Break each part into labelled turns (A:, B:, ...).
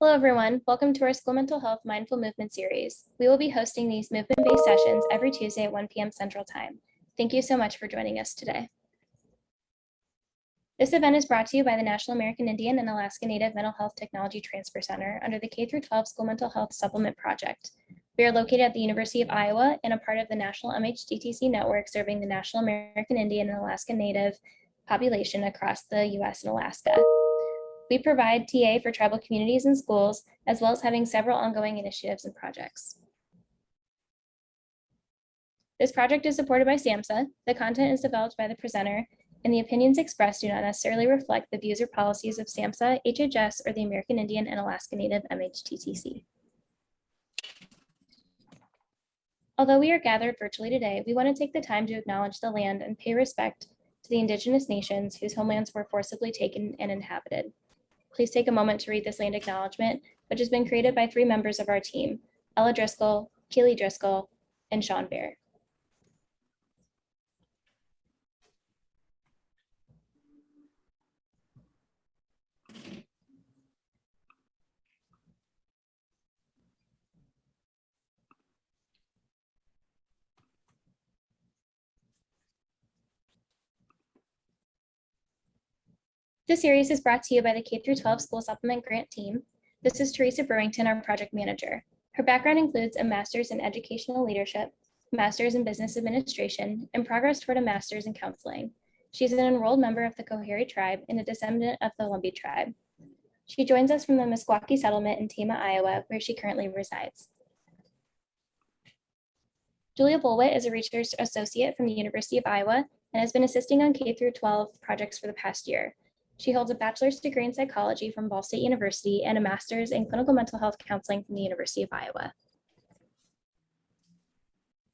A: Hello, everyone. Welcome to our School Mental Health Mindful Movement series. We will be hosting these movement-based sessions every Tuesday at 1 p.m. Central Time. Thank you so much for joining us today. This event is brought to you by the National American Indian and Alaska Native Mental Health Technology Transfer Center under the K-12 School Mental Health Supplement Project. We are located at the University of Iowa and a part of the National MHTTC network serving the National American Indian and Alaska Native population across the U.S. and Alaska. We provide TA for tribal communities and schools, as well as having several ongoing initiatives and projects. This project is supported by SAMHSA. The content is developed by the presenter, and the opinions expressed do not necessarily reflect the views or policies of SAMHSA, HHS, or the American Indian and Alaska Native MHTTC. Although we are gathered virtually today, we want to take the time to acknowledge the land and pay respect to the Indigenous nations whose homelands were forcibly taken and inhabited. Please take a moment to read this land acknowledgement, which has been created by 3 members of our team, Ella Driscoll, Keely Driscoll, and Sean Bear. This series is brought to you by the K-12 School Supplement Grant Team. This is Theresa Brewington, our project manager. Her background includes a master's in educational leadership, master's in business administration, and progress toward a master's in counseling. She's an enrolled member of the Coharie tribe and a descendant of the Lumbee tribe. She joins us from the Meskwaki settlement in Tama, Iowa, where she currently resides. Julia Bulwitt is a research associate from the University of Iowa and has been assisting on K-12 projects for the past year. She holds a bachelor's degree in psychology from Ball State University and a master's in clinical mental health counseling from the University of Iowa.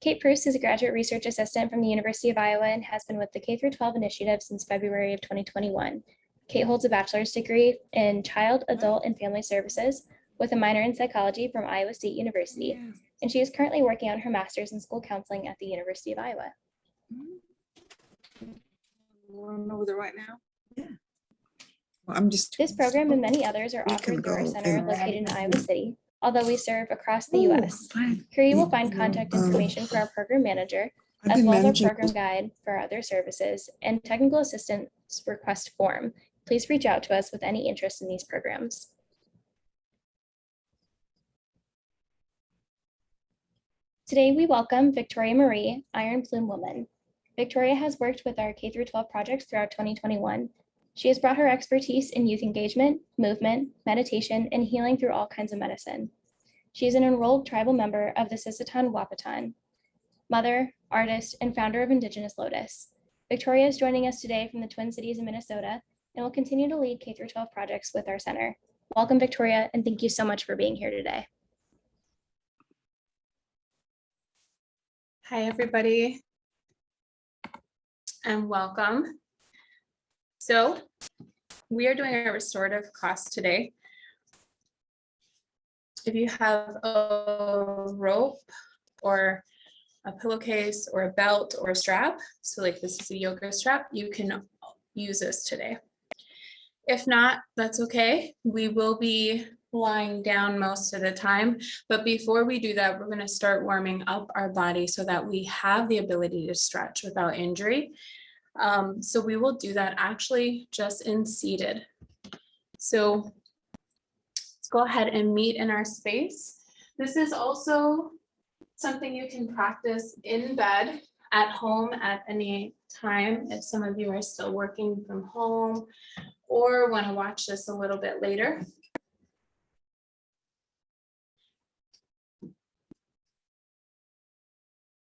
A: Kate Pruce is a graduate research assistant from the University of Iowa and has been with the K-12 initiative since February of 2021. Kate holds a bachelor's degree in child, adult, and family services with a minor in psychology from Iowa State University, and she is currently working on her master's in school counseling at the University of Iowa.
B: One over there right now?
C: Yeah.
B: Well, I'm just.
A: This program and many others are offered through our center located in Iowa City, although we serve across the U.S. Here you will find contact information for our program manager, as well as our program guide for our other services and technical assistance request form. Please reach out to us with any interest in these programs. Today, we welcome Victoria Marie, Iron Plume Woman. Victoria has worked with our K-12 projects throughout 2021. She has brought her expertise in youth engagement, movement, meditation, and healing through all kinds of medicine. She is an enrolled tribal member of the Sisseton Wahpeton, mother, artist, and founder of Indigenous Lotus. Victoria is joining us today from the Twin Cities in Minnesota and will continue to lead K-12 projects with our center. Welcome, Victoria, and thank you so much for being here today.
D: Hi, everybody, and welcome. So we are doing a restorative class today. If you have a rope or a pillowcase or a belt or a strap, so like this is a yoga strap, you can use this today. If not, that's okay. We will be lying down most of the time, but before we do that, we're going to start warming up our body so that we have the ability to stretch without injury. So we will do that actually just in seated. So let's go ahead and meet in our space. This is also something you can practice in bed, at home, at any time, if some of you are still working from home or want to watch this a little bit later.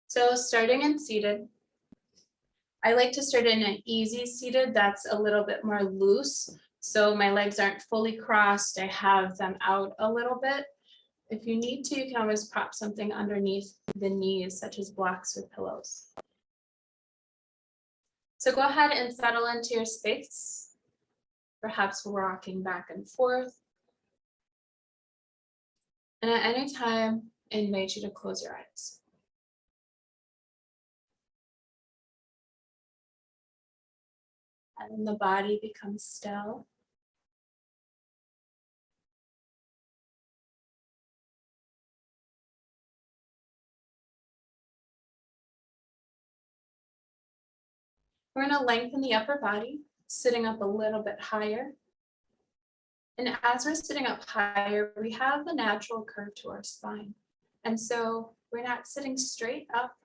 D: So starting in seated, I like to start in an easy seated that's a little bit more loose. So my legs aren't fully crossed. I have them out a little bit. If you need to, you can always prop something underneath the knees, such as blocks or pillows. So go ahead and settle into your space. Perhaps rocking back and forth. And at any time, I invite you to close your eyes. And the body becomes still. We're going to lengthen the upper body, sitting up a little bit higher. And as we're sitting up higher, we have the natural curve to our spine. And so we're not sitting straight up.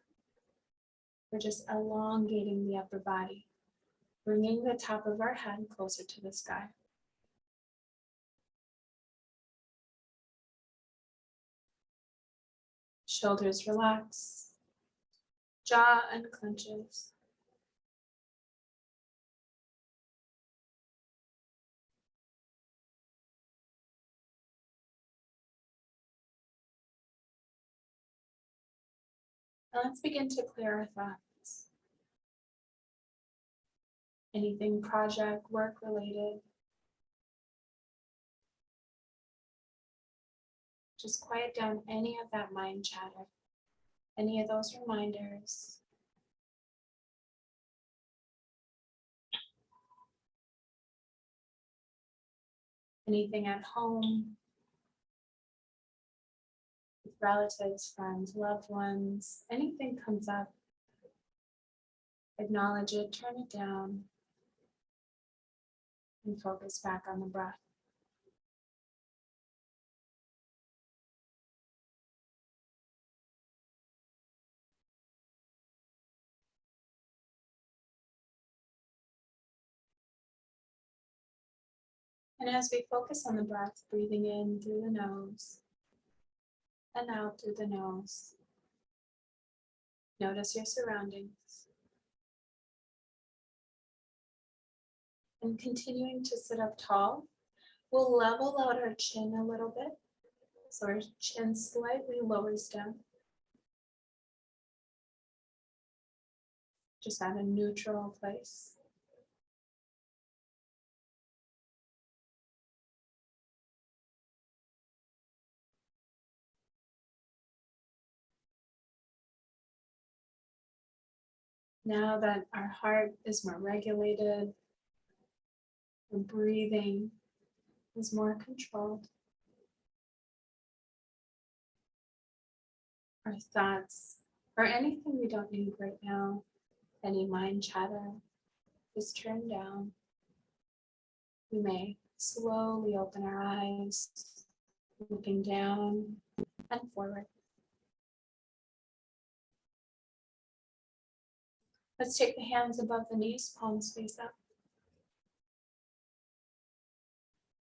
D: We're just elongating the upper body, bringing the top of our head closer to the sky. Shoulders relax, jaw unclenches. Now let's begin to clear our thoughts. Anything project, work related. Just quiet down any of that mind chatter, any of those reminders. Anything at home, with relatives, friends, loved ones, anything comes up, acknowledge it, turn it down, and focus back on the breath. And as we focus on the breath, breathing in through the nose and out through the nose, notice your surroundings. And continuing to sit up tall, we'll level out our chin a little bit. So our chin slightly lowers down. Just at a neutral place. Now that our heart is more regulated, our breathing is more controlled, our thoughts, or anything we don't need right now, any mind chatter, is turned down. We may slowly open our eyes, looking down and forward. Let's take the hands above the knees, palms face up.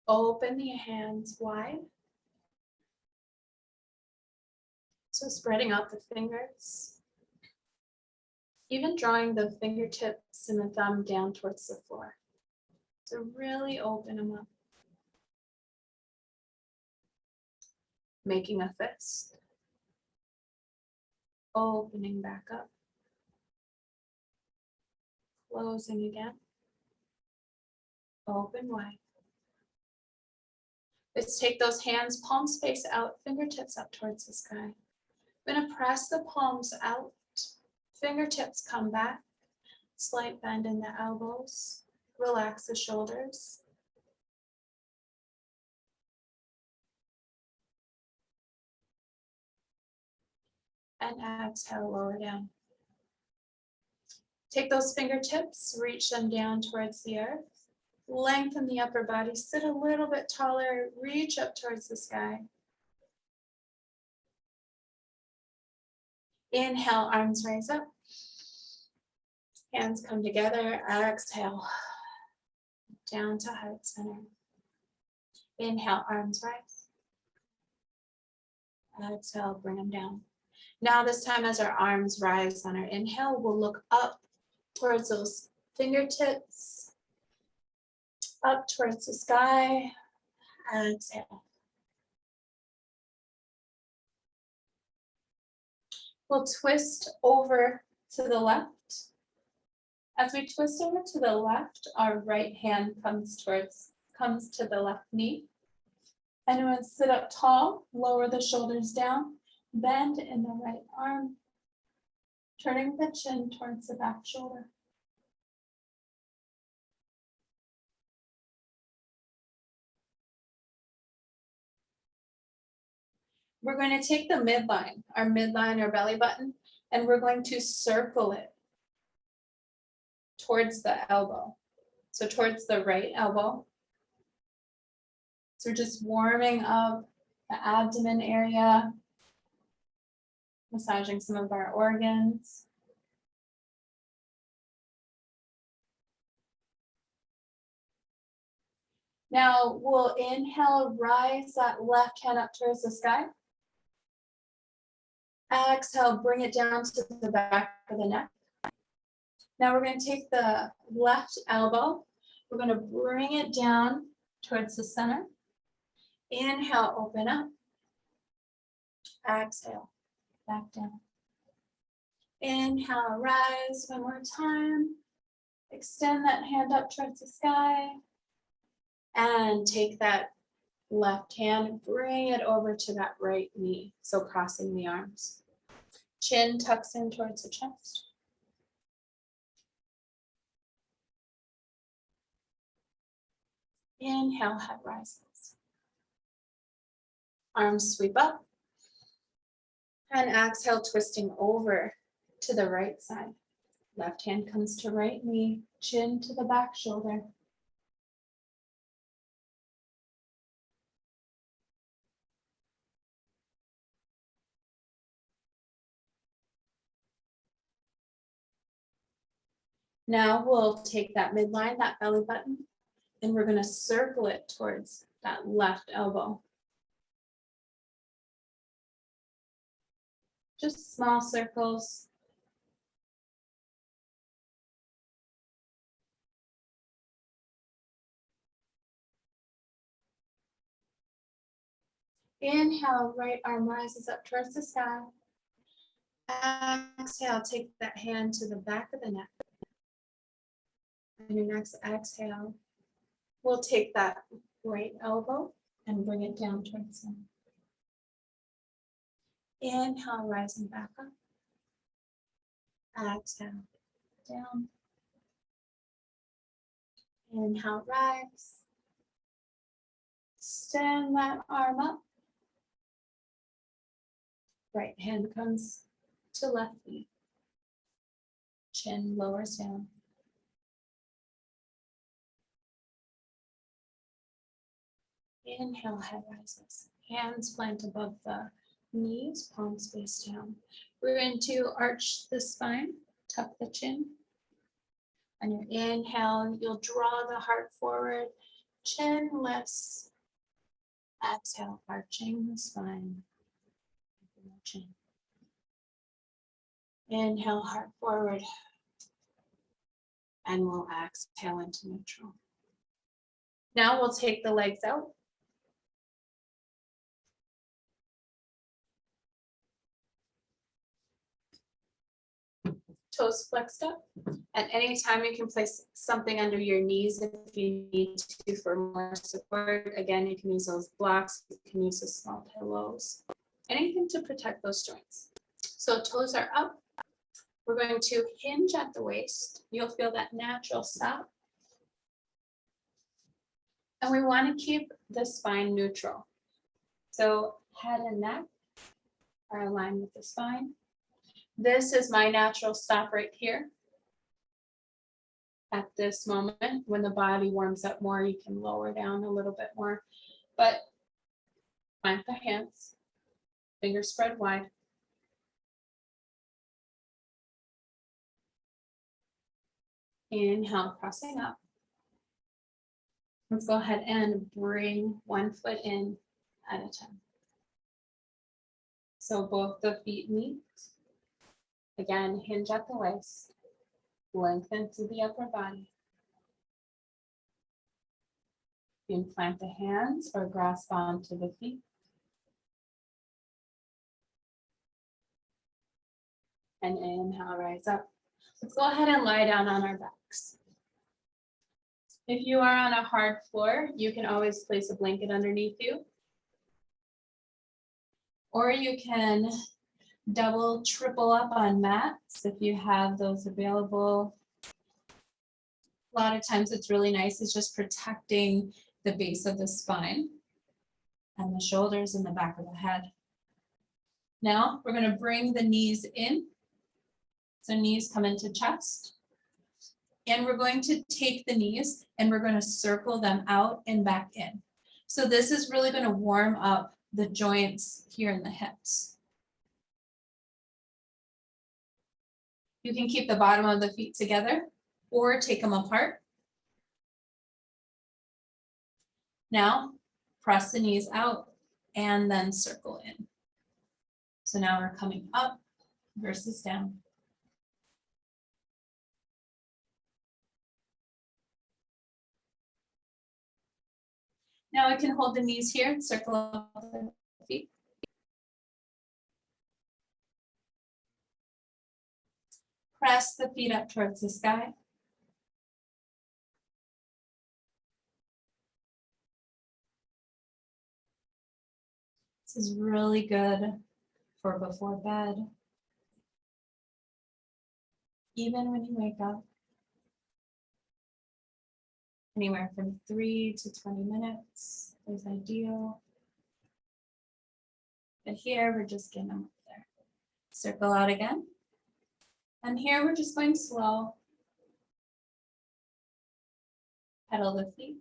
D: Open the hands wide. So spreading out the fingers. Even drawing the fingertips and the thumb down towards the floor. So really open them up. Making a fist. Opening back up. Closing again. Open wide. Let's take those hands, palms face out, fingertips up towards the sky. We're going to press the palms out. Fingertips come back. Slight bend in the elbows. Relax the shoulders. And exhale, lower down. Take those fingertips, reach them down towards the earth. Lengthen the upper body, sit a little bit taller, reach up towards the sky. Inhale, arms raise up. Hands come together, exhale. Down to heart center. Inhale, arms rise. Exhale, bring them down. Now this time as our arms rise on our inhale, we'll look up towards those fingertips, up towards the sky. Exhale. We'll twist over to the left. As we twist over to the left, our right hand comes to the left knee. And we'll sit up tall, lower the shoulders down, bend in the right arm, turning the chin towards the back shoulder. We're going to take the midline, our belly button, and we're going to circle it towards the elbow. So towards the right elbow. So we're just warming up the abdomen area, massaging some of our organs. Now we'll inhale, rise that left hand up towards the sky. Exhale, bring it down to the back of the neck. Now we're going to take the left elbow. We're going to bring it down towards the center. Inhale, open up. Exhale, back down. Inhale, rise one more time. Extend that hand up towards the sky. And take that left hand and bring it over to that right knee. So crossing the arms. Chin tucks in towards the chest. Inhale, head rises. Arms sweep up. And exhale, twisting over to the right side. Left hand comes to right knee, chin to the back shoulder. Now we'll take that midline, that belly button, and we're going to circle it towards that left elbow. Just small circles. Inhale, right arm rises up towards the sky. Exhale, take that hand to the back of the neck. And your next exhale, we'll take that right elbow and bring it down towards them. Inhale, rising back up. Exhale, down. Inhale, rise. Extend that arm up. Right hand comes to left knee. Chin lowers down. Inhale, head rises. Hands plant above the knees, palms face down. We're going to arch the spine, tuck the chin. On your inhale, you'll draw the heart forward, chin lifts. Exhale, arching the spine. Chin. Inhale, heart forward. And we'll exhale into neutral. Now we'll take the legs out. Toes flexed up. At any time, you can place something under your knees if you need to for more support. Again, you can use those blocks. You can use the small pillows. Anything to protect those joints. So toes are up. We're going to hinge at the waist. You'll feel that natural stop. And we want to keep the spine neutral. So head and neck are aligned with the spine. This is my natural stop right here. At this moment, when the body warms up more, you can lower down a little bit more. But plant the hands, fingers spread wide. Inhale, crossing up. Let's go ahead and bring one foot in at a time. So both the feet meet. Again, hinge at the waist. Lengthen through the upper body. You can plant the hands or grasp onto the feet. And inhale, rise up. Let's go ahead and lie down on our backs. If you are on a hard floor, you can always place a blanket underneath you. Or you can double, triple up on mats if you have those available. A lot of times it's really nice. It's just protecting the base of the spine and the shoulders and the back of the head. Now we're going to bring the knees in. So knees come into chest. And we're going to take the knees and we're going to circle them out and back in. So this is really going to warm up the joints here in the hips. You can keep the bottom of the feet together or take them apart. Now, press the knees out and then circle in. So now we're coming up versus down. Now I can hold the knees here and circle up the feet. Press the feet up towards the sky. This is really good for before bed. Even when you wake up. Anywhere from 3 to 20 minutes is ideal. But here we're just getting them up there. Circle out again. And here we're just going slow. Pedal the feet.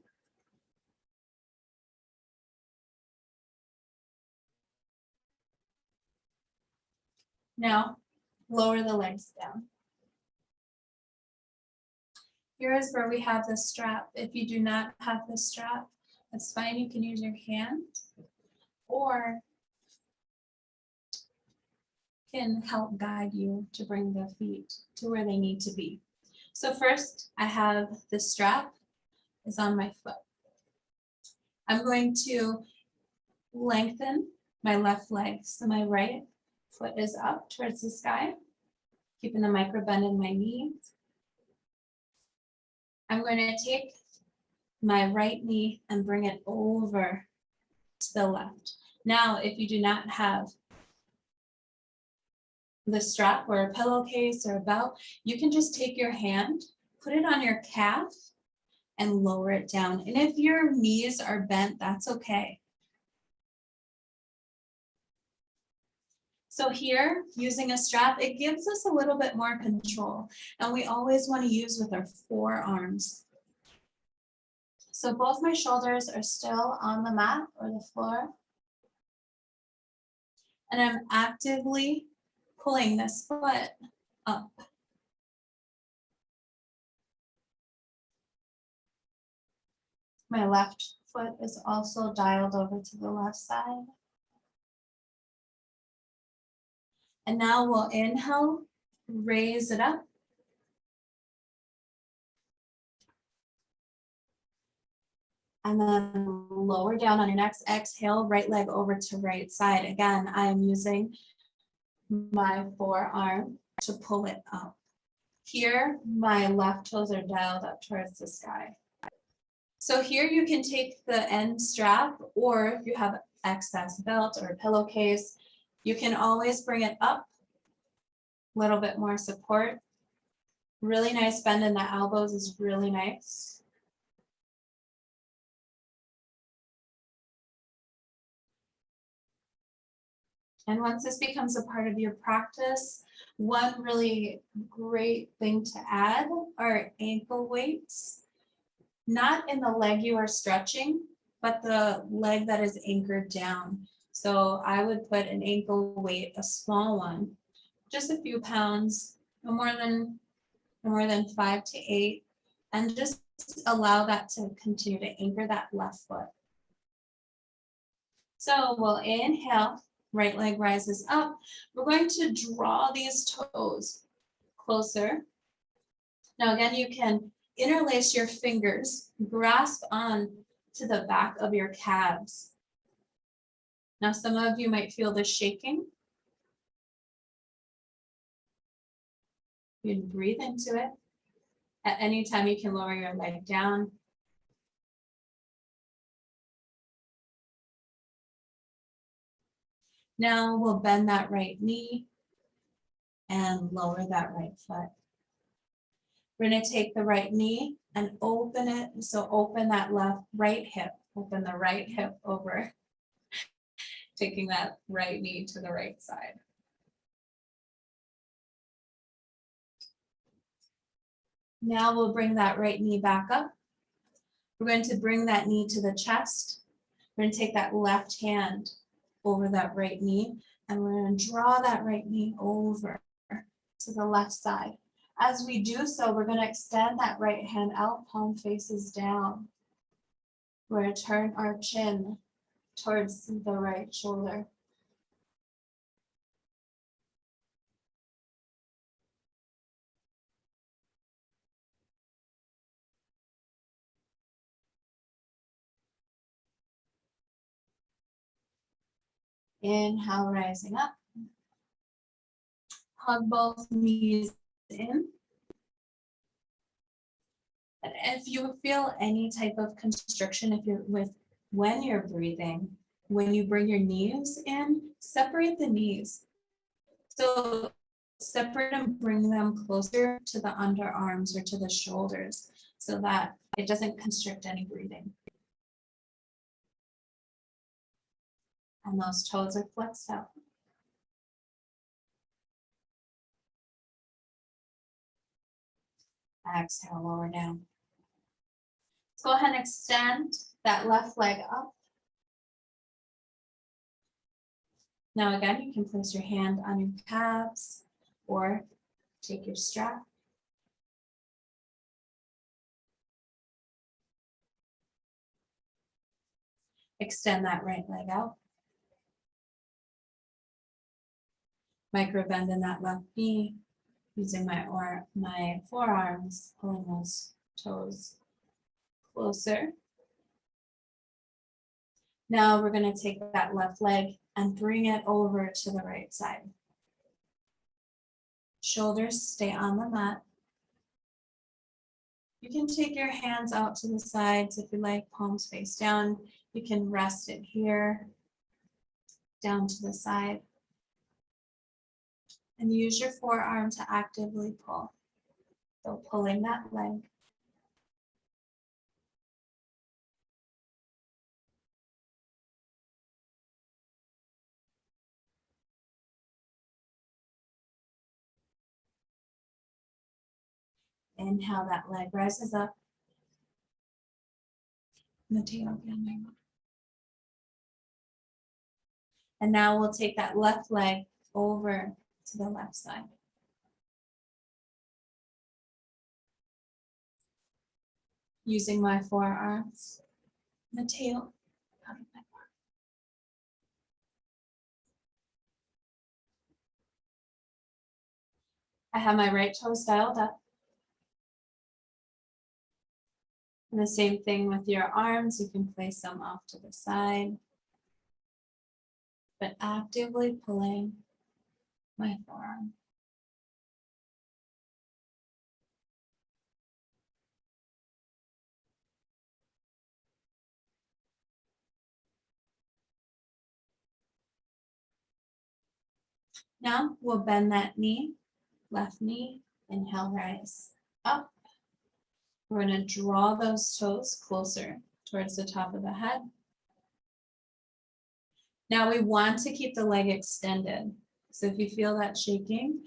D: Now, lower the legs down. Here is where we have the strap. If you do not have the strap, that's fine. You can use your hand or can help guide you to bring the feet to where they need to be. So first, I have the strap is on my foot. I'm going to lengthen my left leg. So my right foot is up towards the sky, keeping the micro bend in my knees. I'm going to take my right knee and bring it over to the left. Now, if you do not have the strap or a pillowcase or a belt, you can just take your hand, put it on your calf and lower it down. And if your knees are bent, that's okay. So here, using a strap, it gives us a little bit more control, and we always want to use with our forearms. So both my shoulders are still on the mat or the floor, and I'm actively pulling this foot up. My left foot is also dialed over to the left side. And now we'll inhale, raise it up. And then lower down on your next exhale, right leg over to right side. Again, I am using my forearm to pull it up. Here, my left toes are dialed up towards the sky. So here you can take the end strap, or if you have excess belt or pillowcase, you can always bring it up, a little bit more support. Really nice bend in the elbows is really nice. And once this becomes a part of your practice, one really great thing to add are ankle weights. Not in the leg you are stretching, but the leg that is anchored down. So I would put an ankle weight, a small one, just a few pounds, no more than 5 to 8, and just allow that to continue to anchor that left foot. So we'll inhale, right leg rises up. We're going to draw these toes closer. Now again, you can interlace your fingers, grasp on to the back of your calves. Now some of you might feel this shaking. You can breathe into it. At any time you can lower your leg down. Now we'll bend that right knee and lower that right foot. We're going to take the right knee and open it. So open that right hip, open the right hip over, taking that right knee to the right side. Now we'll bring that right knee back up. We're going to bring that knee to the chest. We're going to take that left hand over that right knee, and we're going to draw that right knee over to the left side. As we do so, we're going to extend that right hand out, palm faces down. We're going to turn our chin towards the right shoulder. Inhale, rising up. Hug both knees in. And if you feel any type of constriction, when you're breathing, when you bring your knees in, separate the knees. So separate and bring them closer to the underarms or to the shoulders so that it doesn't constrict any breathing. And those toes are flexed out. Exhale, lower down. Let's go ahead and extend that left leg up. Now again, you can place your hand on your calves or take your strap. Extend that right leg out. Micro bend in that left knee, using my forearms, pulling those toes closer. Now we're going to take that left leg and bring it over to the right side. Shoulders stay on the mat. You can take your hands out to the sides if you like, palms face down. You can rest it here, down to the side. And use your forearm to actively pull. So pulling that leg. Inhale, that leg rises up. And the tail again. And now we'll take that left leg over to the left side. Using my forearms, the tail out of my arm. I have my right toes dialed up. And the same thing with your arms, you can place them off to the side, but actively pulling my forearm. Now we'll bend that knee, left knee, inhale, rise up. We're going to draw those toes closer towards the top of the head. Now we want to keep the leg extended. So if you feel that shaking,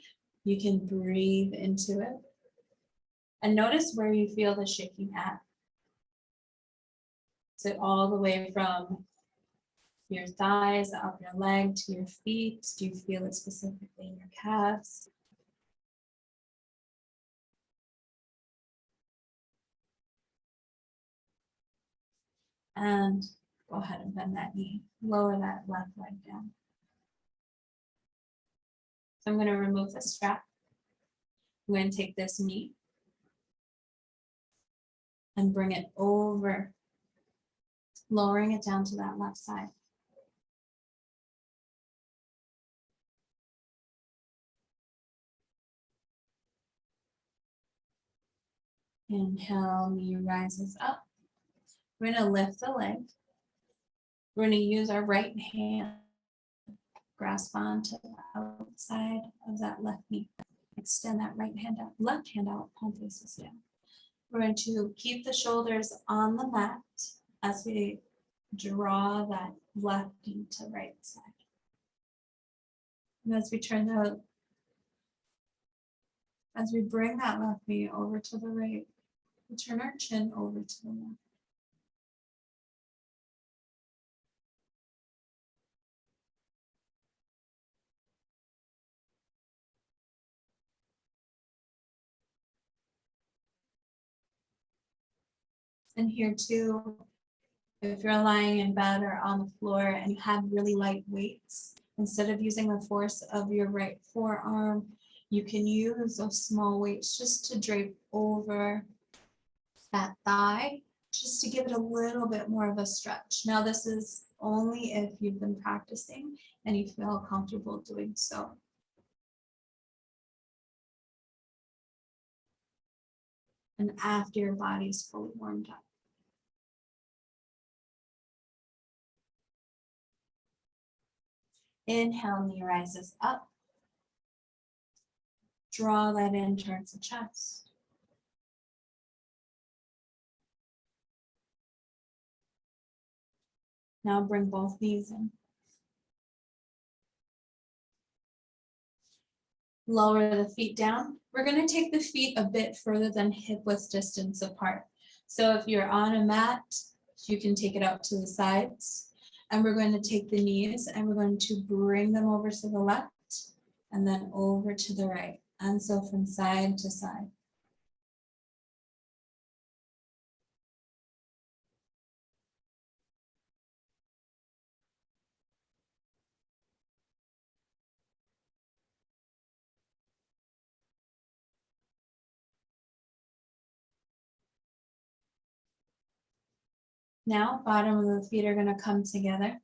D: you can breathe into it. And notice where you feel the shaking at. So all the way from your thighs, up your leg to your feet. Do you feel it specifically in your calves? And go ahead and bend that knee. Lower that left leg down. So I'm going to remove the strap. I'm going to take this knee and bring it over, lowering it down to that left side. Inhale, knee rises up. We're going to lift the leg. We're going to use our right hand, grasp onto the outside of that left knee. Extend that right hand out, left hand out, palm faces down. We're going to keep the shoulders on the mat as we draw that left knee to right side. And as we turn the
C: As we bring that left knee over to the right, we turn our chin over to the left. And here too, if you're lying in bed or on the floor and you have really light weights, instead of using the force of your right forearm, you can use those small weights just to drape over that thigh, just to give it a little bit more of a stretch. Now, this is only if you've been practicing and you feel comfortable doing so. And after your body's fully warmed up. Inhale, knee rises up. Draw that in towards the chest. Now bring both knees in. Lower the feet down. We're going to take the feet a bit further than hip width distance apart. So if you're on a mat, you can take it out to the sides. And we're going to take the knees and we're going to bring them over to the left and then over to the right. And so from side to side. Now, bottom of the feet are going to come together.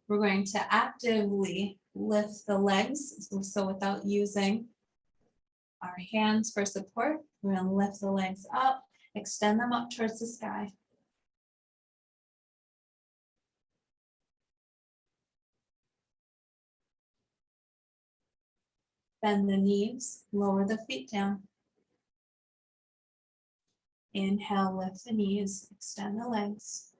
C: We're going to actively lift the legs. So without using our hands for support, we're going to lift the legs up, extend them up towards the sky. Bend the knees, lower the feet down. Inhale, lift the knees, extend the legs.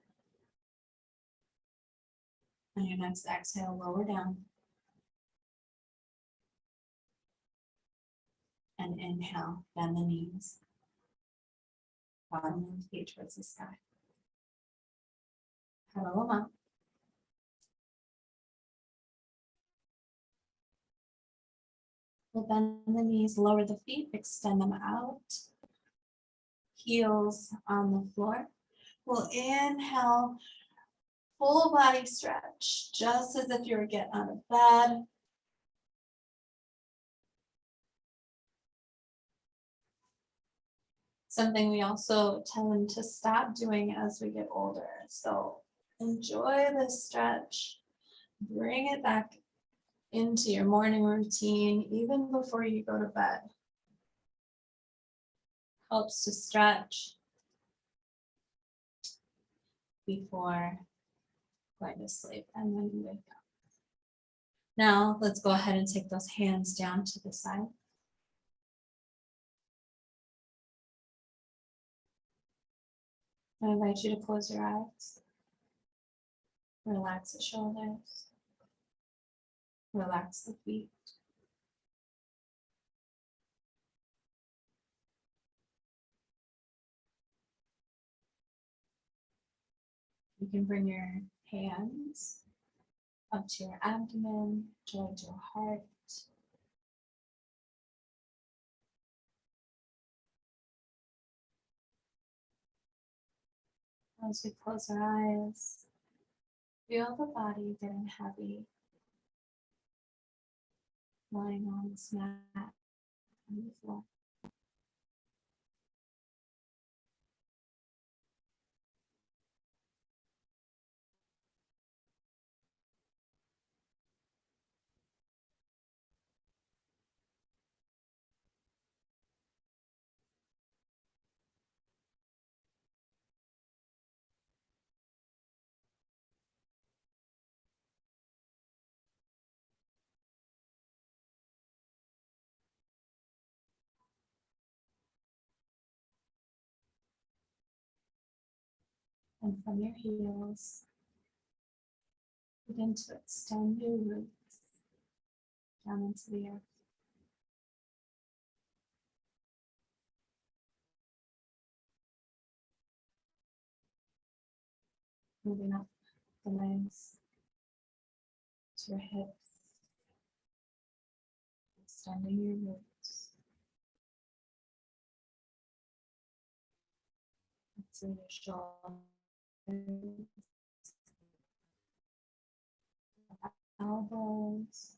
C: On your next exhale, lower down. And inhale, bend the knees. Bottom of the feet towards the sky. Pedal them up. We'll bend the knees, lower the feet, extend them out. Heels on the floor. We'll inhale, full body stretch, just as if you were getting out of bed. Something we also tend to stop doing as we get older. So enjoy this stretch. Bring it back into your morning routine, even before you go to bed. Helps to stretch before going to sleep and when you wake up. Now, let's go ahead and take those hands down to the side. I invite you to close your eyes. Relax the shoulders. Relax the feet. You can bring your hands up to your abdomen, towards your heart. As we close our eyes, feel the body getting heavy, lying on this mat on the floor. And from your heels, begin to extend your roots down into the earth. Moving up the legs to your hips, extending your roots to your shoulders, elbows,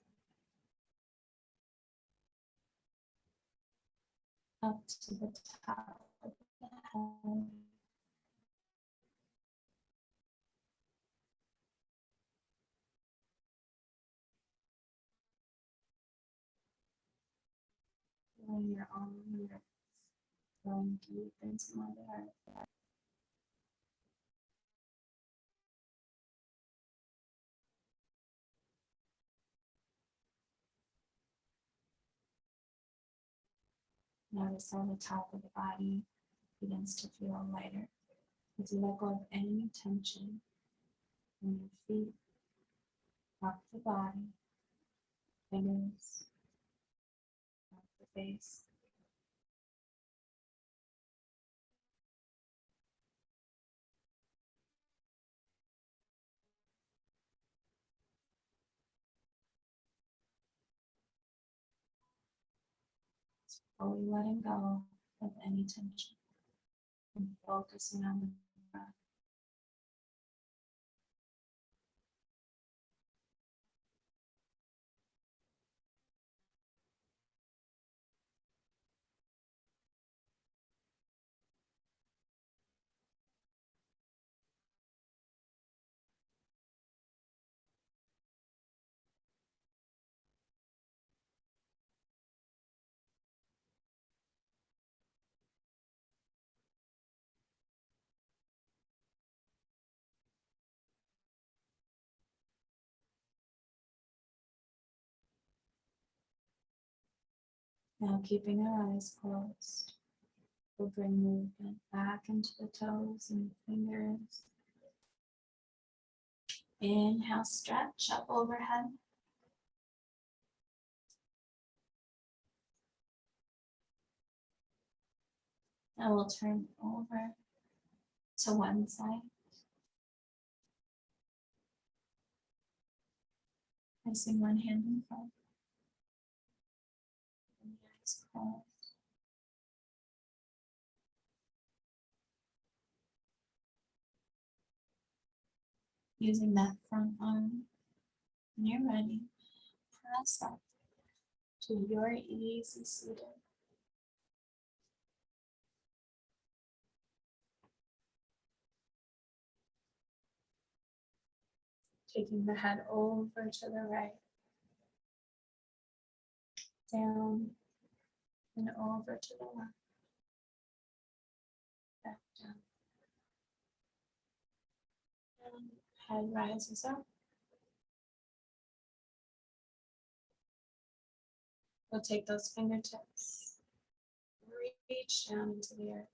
C: up to the top of the head. When your arms are going deep into Mother Earth. Notice how the top of the body begins to feel lighter as you let go of any tension in your feet, up the body, fingers, up the face. Fully letting go of any tension and focusing on the breath. Now keeping our eyes closed, we'll bring movement back into the toes and fingers. Inhale, stretch up overhead. Now we'll turn over to one side. Placing one hand in front. And the eyes closed. Using that front arm, when you're ready, press up to your easy seated. Taking the head over to the right, down, and over to the left, back down. And head rises up. We'll take those fingertips, reach down into the earth.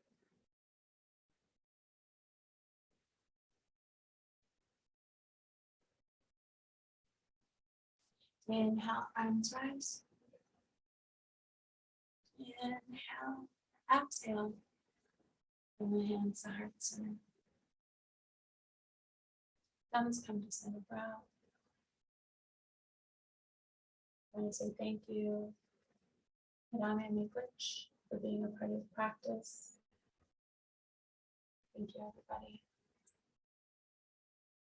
C: Inhale, arms rise. Inhale, exhale. Bring the hands to heart center. Thumbs come to center brow. I want to say thank you, Madame Miigwech, for being a part of the practice. Thank you, everybody.